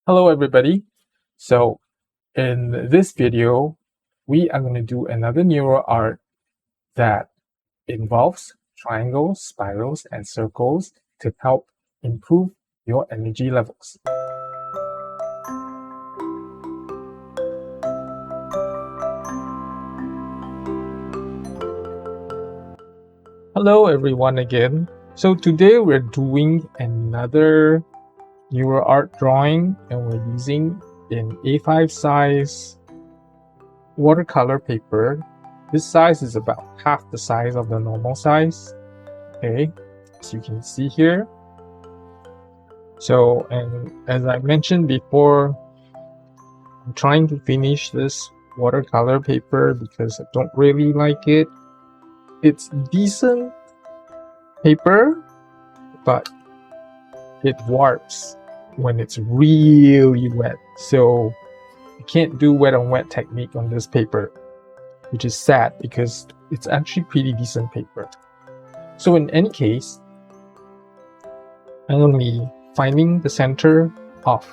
Hello everybody. So in this video, we are going to do another Neuroart that involves triangles, spirals, and circles to help improve your energy levels. Hello everyone again. So today we're doing another Neuroart drawing and we're using an A5 size watercolor paper. This size is about half the size of the normal size. Okay, as you can see here. So, and as I mentioned before, I'm trying to finish this watercolor paper because I don't really like it. It's decent paper, but it warps when it's really wet. So you can't do wet on wet technique on this paper, which is sad because it's actually pretty decent paper. So in any case, I'm going to be finding the center of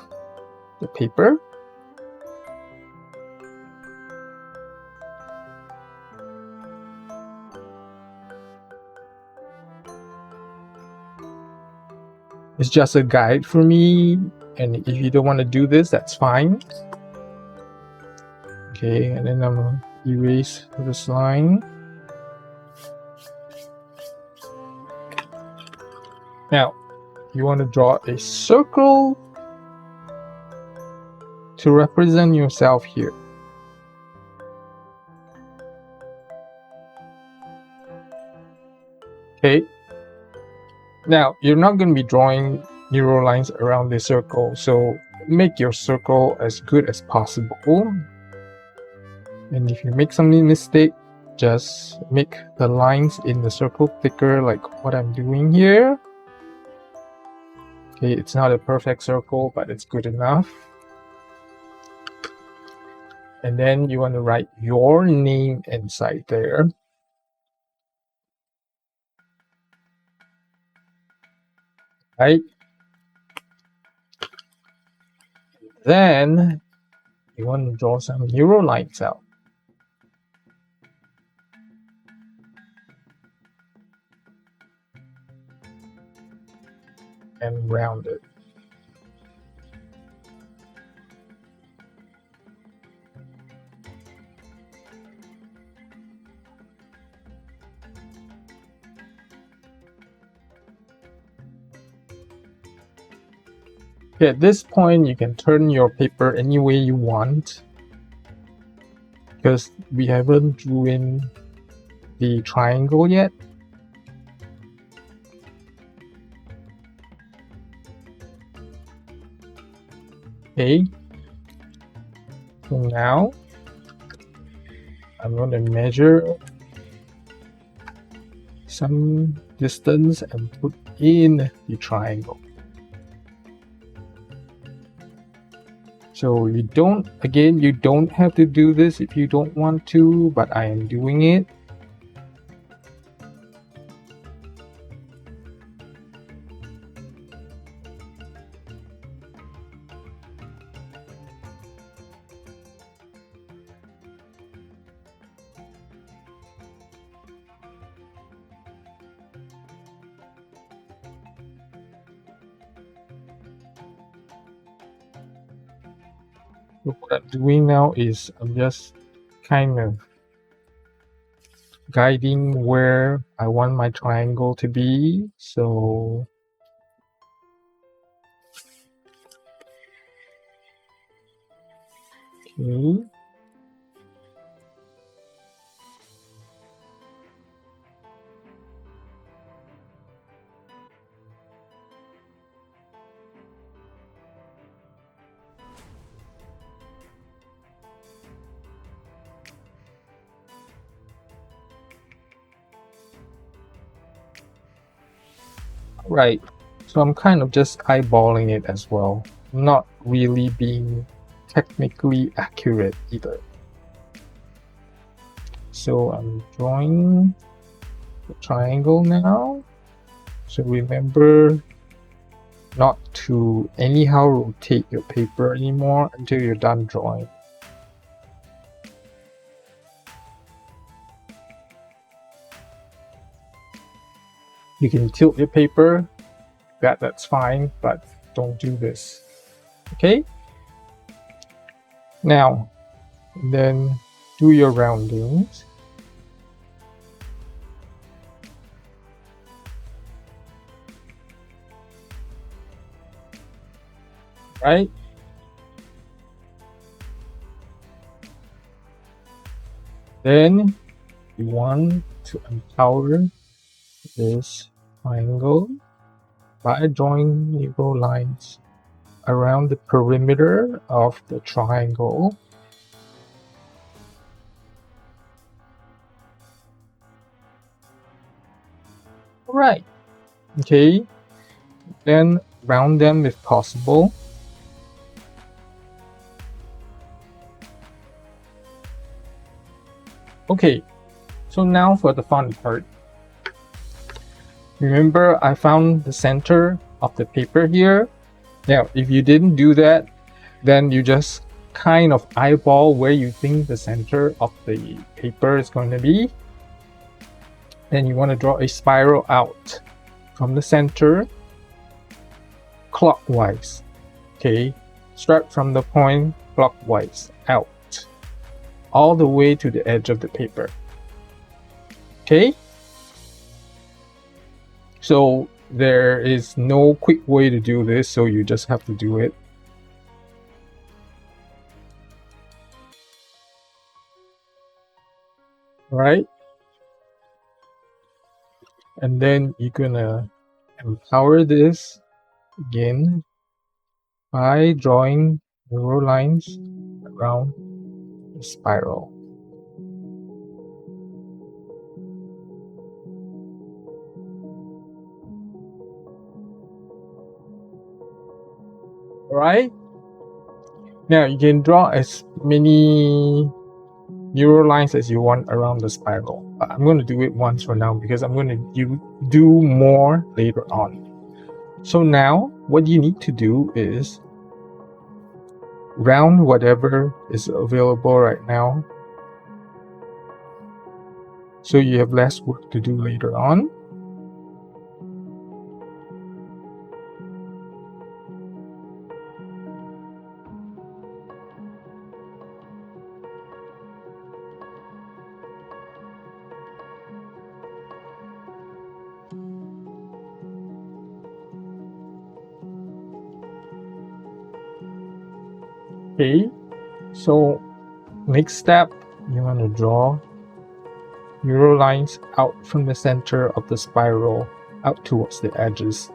the paper. It's just a guide for me, and if you don't want to do this, that's fine. Okay, and then I'm going to erase this line. Now, you want to draw a circle to represent yourself here. Okay. Now, you're not going to be drawing neural lines around the circle, so make your circle as good as possible. And if you make some mistake, just make the lines in the circle thicker, like what I'm doing here. Okay, it's not a perfect circle, but it's good enough. And then you want to write your name inside there. Right? Then you want to draw some neural lines out. And round it. Okay, at this point, you can turn your paper any way you want, because we haven't drew in the triangle yet. Okay, so now I'm going to measure some distance and put in the triangle. So you don't have to do this if you don't want to, but I am doing it. So what I'm doing now is I'm just kind of guiding where I want my triangle to be. So okay. Right, so I'm kind of just eyeballing it as well, not really being technically accurate either. So I'm drawing the triangle now. So remember not to anyhow rotate your paper anymore until you're done drawing. You can tilt your paper, that's fine, but don't do this. Okay? Now, then do your roundings. Right? Then you want to empower this triangle by drawing neural lines around the perimeter of the triangle. Right. Okay. Then round them if possible. Okay, so now for the fun part. Remember, I found the center of the paper here. Now, if you didn't do that, then you just kind of eyeball where you think the center of the paper is going to be. Then you want to draw a spiral out from the center clockwise. Okay, start from the point clockwise out all the way to the edge of the paper. Okay, so there is no quick way to do this, so you just have to do it. Right, and then you're gonna empower this again by drawing neural lines around the spiral. Alright, now you can draw as many neural lines as you want around the spiral. I'm going to do it once for now because I'm going to do more later on. So now what you need to do is round whatever is available right now, so you have less work to do later on. Okay, so next step, you want to draw neural lines out from the center of the spiral out towards the edges.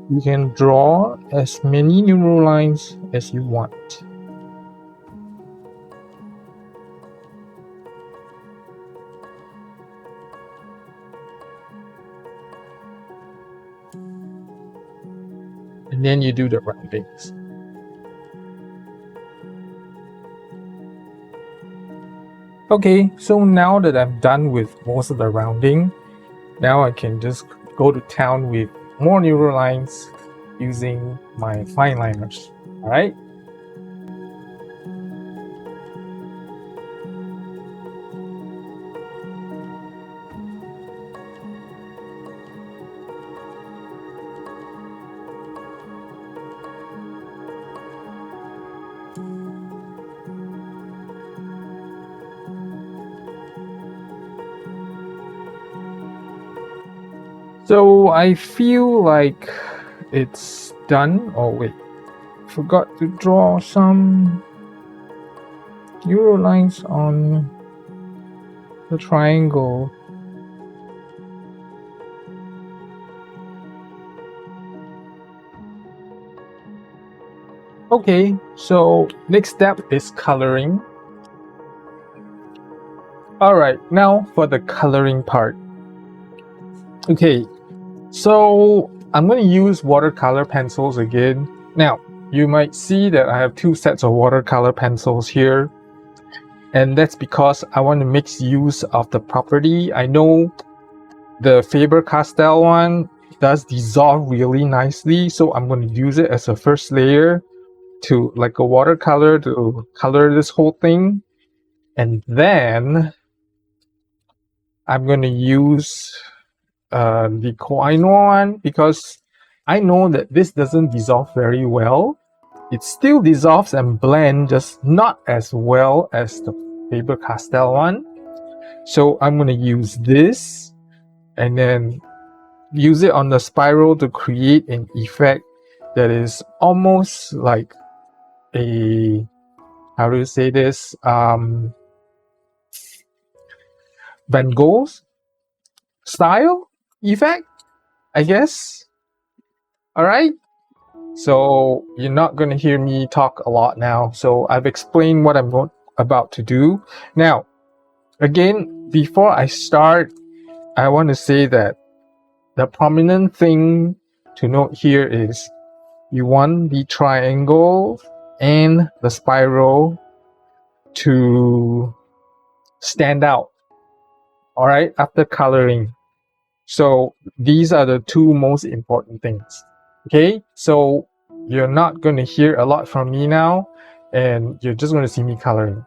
You can draw as many neural lines as you want. And then you do the roundings. Okay, so now that I'm done with most of the rounding, now I can just go to town with more neural lines using my fine liners. Alright? So I feel like it's done. Oh wait, forgot to draw some neural lines on the triangle. Okay, so next step is coloring. Alright, now for the coloring part. Okay, so I'm going to use watercolor pencils again. Now, you might see that I have two sets of watercolor pencils here. And that's because I want to make use of the property. I know the Faber-Castell one does dissolve really nicely, so I'm going to use it as a first layer to like a watercolor to color this whole thing. And then I'm going to use the Koino one because I know that this doesn't dissolve very well. It still dissolves and blends, just not as well as the Faber-Castell one. So I'm going to use this and then use it on the spiral to create an effect that is almost like a, how do you say this, Van Gogh's style effect, I guess. All right. So you're not going to hear me talk a lot now. So I've explained what I'm about to do. Now, again, before I start, I want to say that the prominent thing to note here is you want the triangle and the spiral to stand out, all right, after coloring. So these are the two most important things. Okay, so you're not going to hear a lot from me now, and you're just going to see me coloring.